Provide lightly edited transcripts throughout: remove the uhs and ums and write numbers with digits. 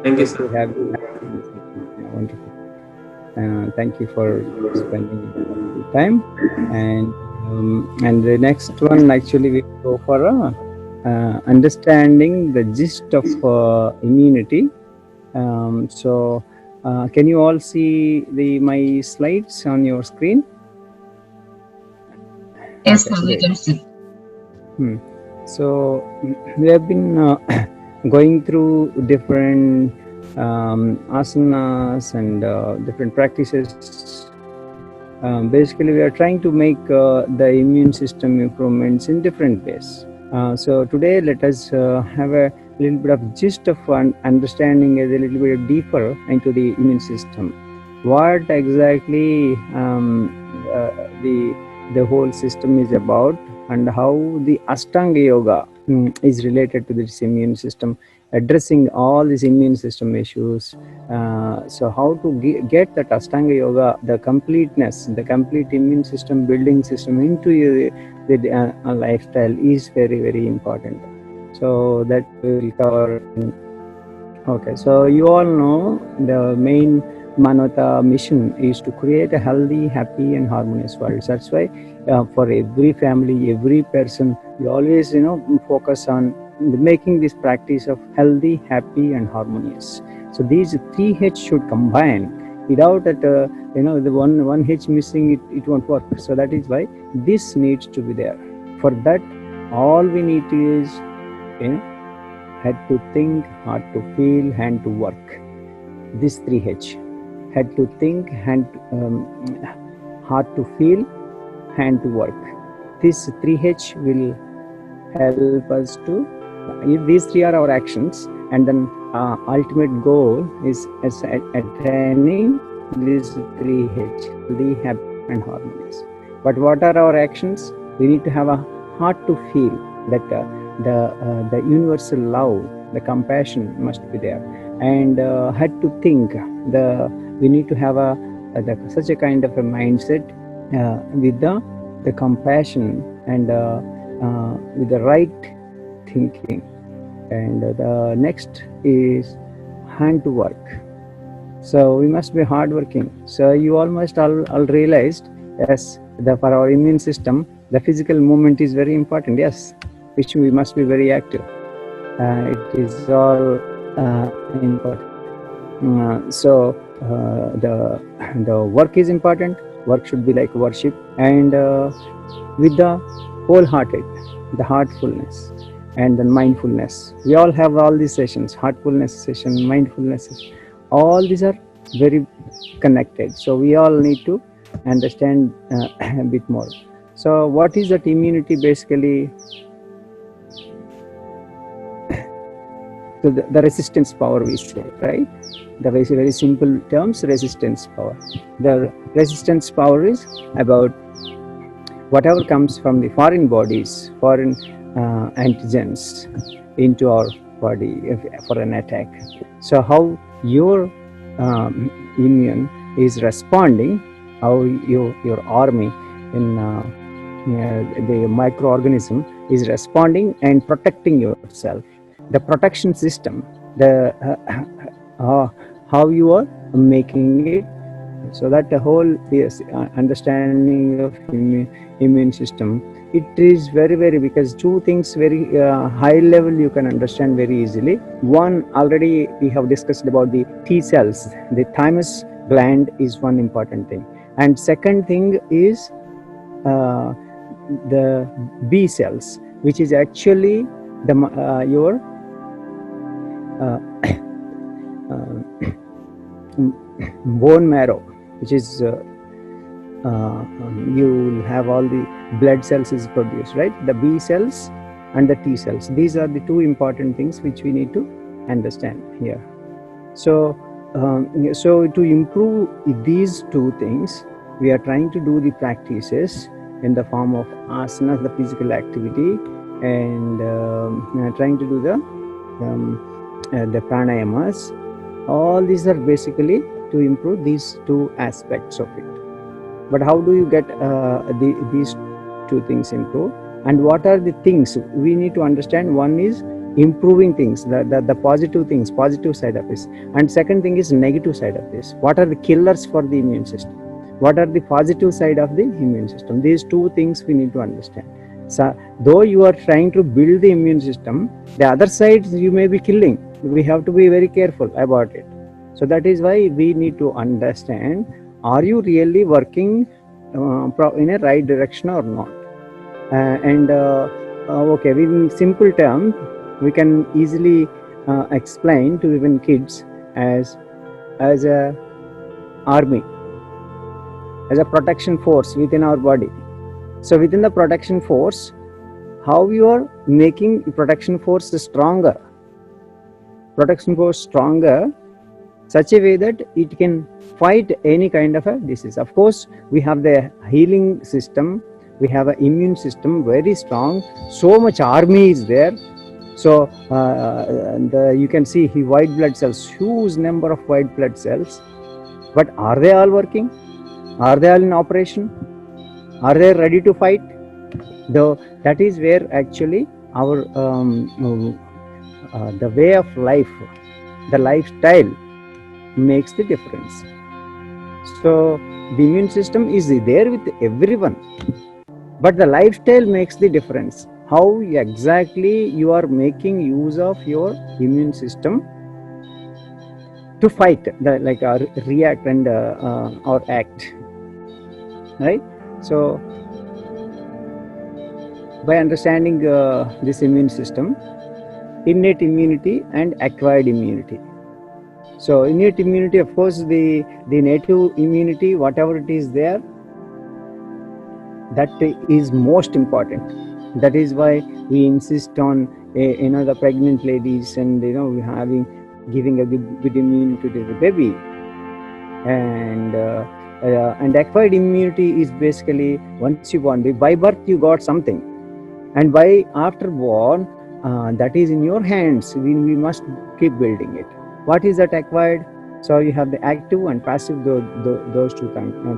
Thank you, Good to sir. have you in this session. Yeah, wonderful. Thank you for spending your time. And the next one actually we go for understanding the gist of immunity. Can you all see the my slides on your screen? Yes, Okay, sir, we great. can see. Hmm. So we have been going through different asanas and different practices. Basically, we are trying to make the immune system improvements in different ways. So today, let us have a little bit of gist of understanding a little bit deeper into the immune system. What exactly the whole system is about, and how the Ashtanga Yoga is related to this immune system, addressing all these immune system issues. So how to get that Ashtanga Yoga, the completeness, the complete immune system building system into the lifestyle is very, very important. So that we will cover in. Okay, so you all know the main Manvata mission is to create a healthy, happy, and harmonious world. That's why for every family, every person, we always focus on making this practice of healthy, happy, and harmonious. So these three H should combine. Without that, the one H missing, it won't work. So that is why this needs to be there. For that, all we need to is you know head to think, heart to feel, hand to work. This 3H. Head to think, heart to feel, hand to work. This 3H will help us to, if these three are our actions, and then ultimate goal is as attaining this 3H, healthy, happy, and harmonious. But what are our actions? We need to have a heart to feel that the universal love, the compassion must be there, and head to think. We need to have such a kind of a mindset with the compassion and with the right thinking. And the next is hand to work. So we must be hardworking. So you all must all realized, yes, for our immune system, the physical movement is very important. Yes, which we must be very active. It is all important. The work is important. Work should be like worship, and with the wholehearted, the heartfulness, and the mindfulness. We all have all these sessions: heartfulness session, mindfulness session. All these are very connected. So we all need to understand a bit more. So what is that immunity basically? So the resistance power, we say, right? The very simple terms, resistance power. The resistance power is about whatever comes from the foreign bodies, foreign antigens into our body for an attack. So how your immune is responding, how your army in the microorganism is responding and protecting yourself. The protection system, the how you are making it, so that the whole understanding of immune system, it is very, because two things very high level you can understand very easily. One, already we have discussed about the T cells. The thymus gland is one important thing, and second thing is uh, the B cells, which is actually the your uh, bone marrow, which is you will have all the blood cells is produced, right? The B cells and the T cells. These are the two important things which we need to understand here. So to improve these two things, we are trying to do the practices in the form of asanas, the physical activity, and trying to do the pranayamas. All these are basically to improve these two aspects of it. But how do you get these two things improved? And what are the things we need to understand? One is improving things, the positive things, positive side of this. And second thing is negative side of this. What are the killers for the immune system? What are the positive side of the immune system? These two things we need to understand. So though you are trying to build the immune system, the other side you may be killing. We have to be very careful about it. So that is why we need to understand, are you really working in a right direction or not? Okay, in simple terms, we can easily explain to even kids as a army, as a protection force within our body. So within the protection force, how you are making protection force stronger, such a way that it can fight any kind of a disease. Of course, we have the healing system, we have an immune system very strong, so much army is there. So you can see white blood cells, huge number of white blood cells, but are they all working? Are they all in operation? Are they ready to fight? Though that is where actually our the way of life, the lifestyle makes the difference. So the immune system is there with everyone, but the lifestyle makes the difference. How exactly you are making use of your immune system to fight, react and or act, right? So by understanding this immune system, innate immunity and acquired immunity. So innate immunity, of course, the native immunity, whatever it is there, that is most important. That is why we insist on the pregnant ladies and giving a good immunity to the baby. And acquired immunity is basically once you born, by birth you got something, and by after born, that is in your hands. We must keep building it. What is that acquired? So you have the active and passive, those two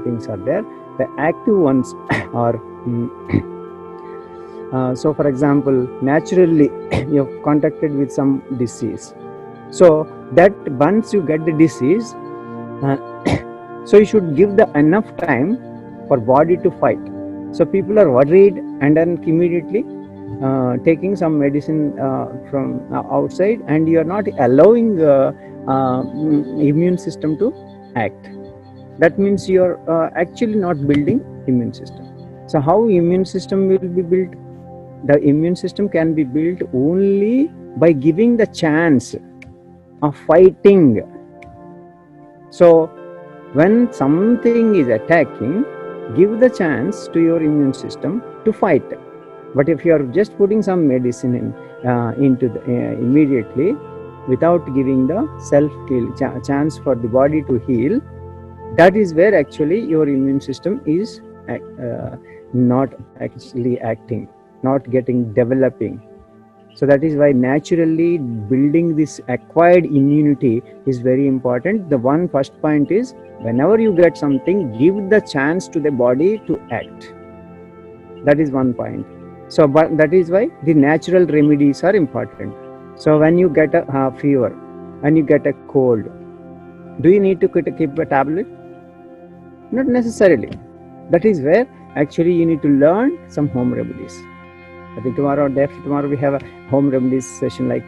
things are there. The active ones are so for example, naturally you have contacted with some disease, so that once you get the disease, so you should give the enough time for body to fight. So people are worried and then immediately taking some medicine from outside, and you are not allowing immune system to act. That means you are actually not building immune system. So how immune system will be built? The immune system can be built only by giving the chance of fighting. So when something is attacking, give the chance to your immune system to fight. But if you are just putting some medicine into immediately without giving the self-heal chance for the body to heal, that is where actually your immune system is not actually acting, not developing. So that is why naturally building this acquired immunity is very important. The first point is, whenever you get something, give the chance to the body to act. That is one point. So but that is why the natural remedies are important. So when you get a fever and you get a cold, do you need to keep a tablet? Not necessarily. That is where actually you need to learn some home remedies. I think tomorrow we have a home remedies session, like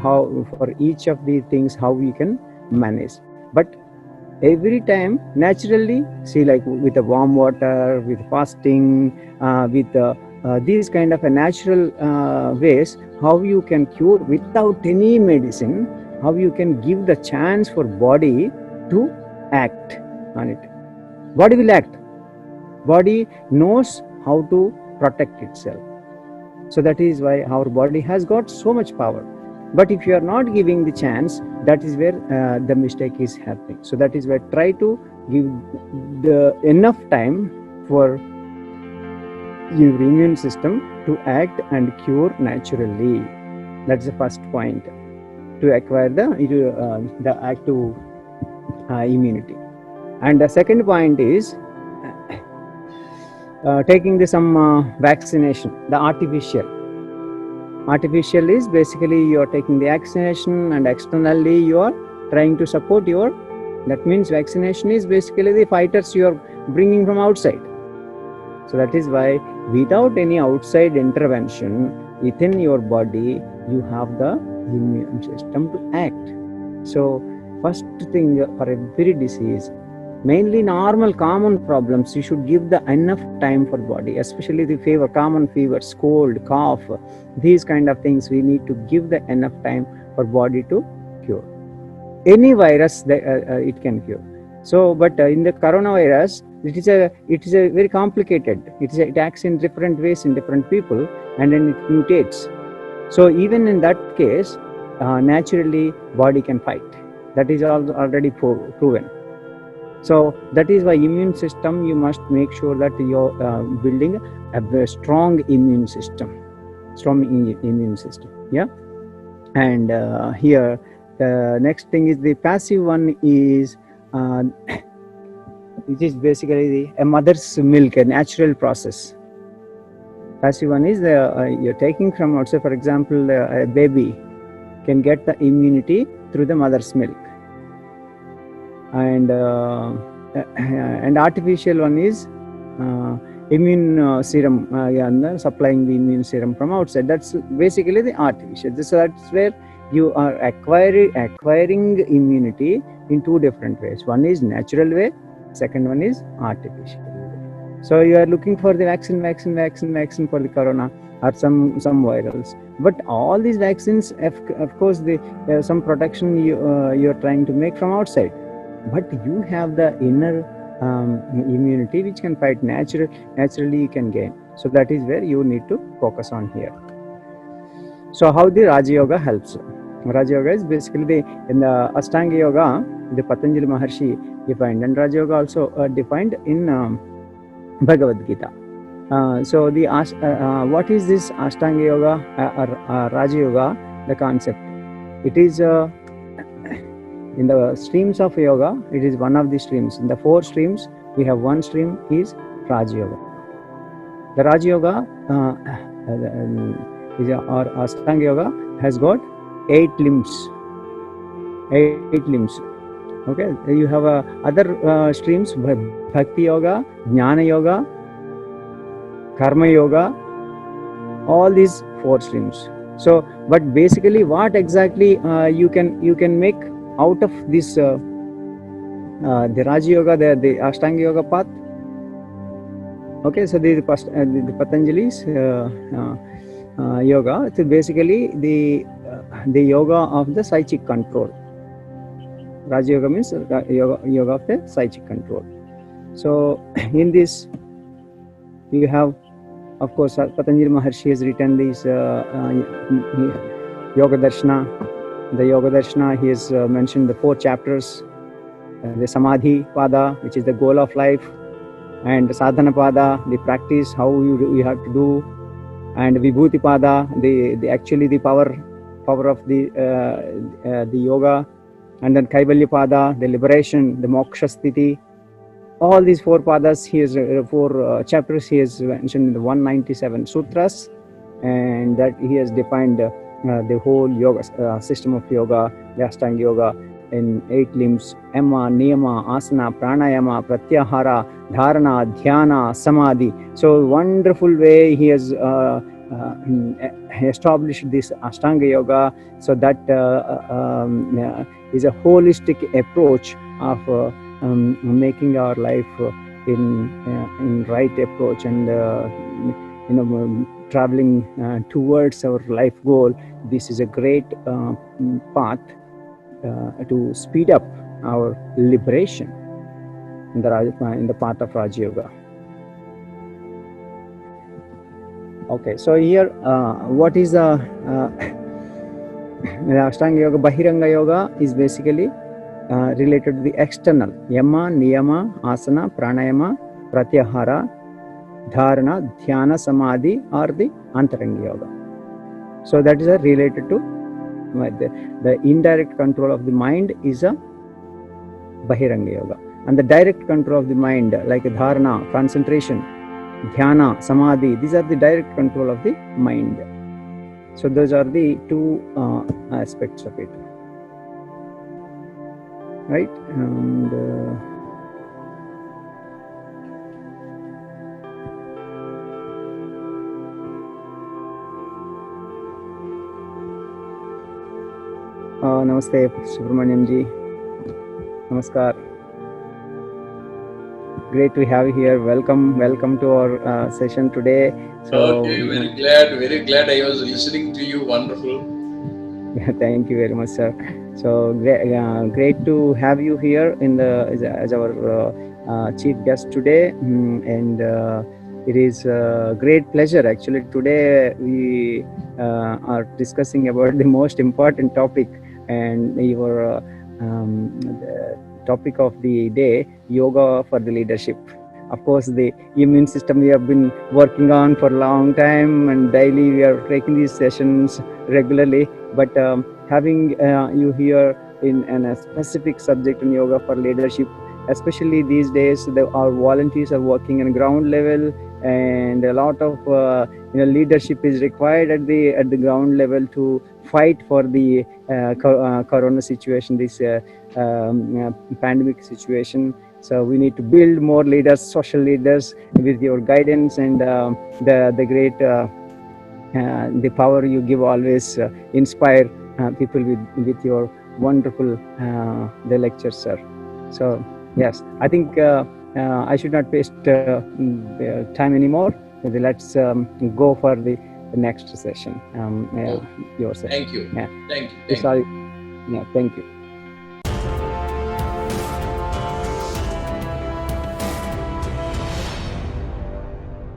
how for each of these things how we can manage. But every time naturally, see, like with the warm water, with fasting, with these kind of a natural ways, how you can cure without any medicine, how you can give the chance for body to act on it. Body will act. Body knows how to protect itself. So that is why our body has got so much power. But if you are not giving the chance, that is where the mistake is happening. So that is why try to give the enough time for your immune system to act and cure naturally. That's the first point, to acquire the active immunity. And the second point is taking some vaccination, the artificial. Artificial is basically you are taking the vaccination and externally you are trying to support your, that means vaccination is basically the fighters you are bringing from outside. So that is why without any outside intervention within your body, you have the immune system to act. So first thing for every disease, mainly normal common problems, you should give the enough time for body, especially the fever, common fevers, cold, cough, these kind of things, we need to give the enough time for body to cure. Any virus it can cure. So but in the coronavirus, it is a very complicated, it acts in different ways in different people and then it mutates. So even in that case, naturally body can fight. That is already proven. So that is why immune system, you must make sure that you're building a strong immune system. Yeah. And here the next thing is the passive one is it is basically a mother's milk, a natural process. Passive one is you're taking from outside. For example, a baby can get the immunity through the mother's milk. And artificial one is immune serum, supplying the immune serum from outside. That's basically the artificial. So that's where you are acquiring immunity in two different ways. One is natural way, second one is artificial. So you are looking for the vaccine for the corona or some virals. But all these vaccines, of course, some protection you are trying to make from outside. But you have the inner immunity which can fight naturally you can gain. So that is where you need to focus on here. So how the Raja Yoga helps? Raja Yoga is basically in the Ashtanga Yoga, the Patanjali Maharshi defined, and Raja Yoga also defined in Bhagavad Gita. So the what is this Ashtanga Yoga or Raja Yoga? The concept. It is in the streams of yoga, it is one of the streams. In the 4 streams, we have one stream is Raja Yoga. The Raja Yoga or Ashtanga Yoga has got 8 limbs. 8 limbs. Okay, you have other streams: Bhakti Yoga, Jnana Yoga, Karma Yoga. All these 4 streams. So, but basically, what exactly you can make out of this the Raja Yoga, the Ashtanga Yoga path? Okay, so the Patanjali's yoga, so basically the yoga of the psychic control. Raja Yoga means yoga of the psychic control. So in this you have, of course, Patanjali Maharshi has written this Yoga Darshana. The Yoga Darshana, he has mentioned the 4 chapters, the Samadhi Pada, which is the goal of life, and Sadhana Pada, the practice, how you have to do, and Vibhuti Pada, the actually the power of the yoga, and then Kaivalya Pada, the liberation, the Moksha Sthiti. All these 4 padas, he has 4 chapters he has mentioned in the 197 sutras, and that he has defined the whole yoga system of yoga, the Ashtanga Yoga, in 8 limbs: Yama, Niyama, Asana, Pranayama, Pratyahara, Dharana, Dhyana, Samadhi. So wonderful way he has established this Ashtanga Yoga. So that is a holistic approach of making our life in right approach and traveling towards our life goal. This is a great path to speed up our liberation in the path of Raja Yoga. Okay, so here what is the Ashtanga Yoga? Bahiranga Yoga is basically related to the external: Yama, Niyama, Asana, Pranayama, Pratyahara, Dharana, Dhyana, Samadhi, or the Antaranga Yoga. So that is related to the indirect control of the mind is a Bahiranga Yoga, and the direct control of the mind, like Dharana, concentration, Dhyana, Samadhi, these are the direct control of the mind. So those are the two aspects of it, right? And namaste, Subramaniam ji. Namaskar. Great to have you here. Welcome to our session today. So okay, very glad I was listening to you. Wonderful. Yeah, thank you very much, sir. So great to have you here in the as our chief guest today, and it is a great pleasure. Actually, today we are discussing about the most important topic, and your the topic of the day: yoga for the leadership. Of course, the immune system we have been working on for a long time, and daily we are taking these sessions regularly. But having you here in a specific subject in yoga for leadership, especially these days, our volunteers are working on ground level, and a lot of leadership is required at the ground level to fight for the corona situation, this pandemic situation. So we need to build more leaders, social leaders, with your guidance and the great the power you give always inspire people with your wonderful the lectures, sir. So yes, I think I should not waste time anymore. Let's go for the next session. Your session. Thank you. Yeah. Thank you. Sorry. Yeah. Thank you.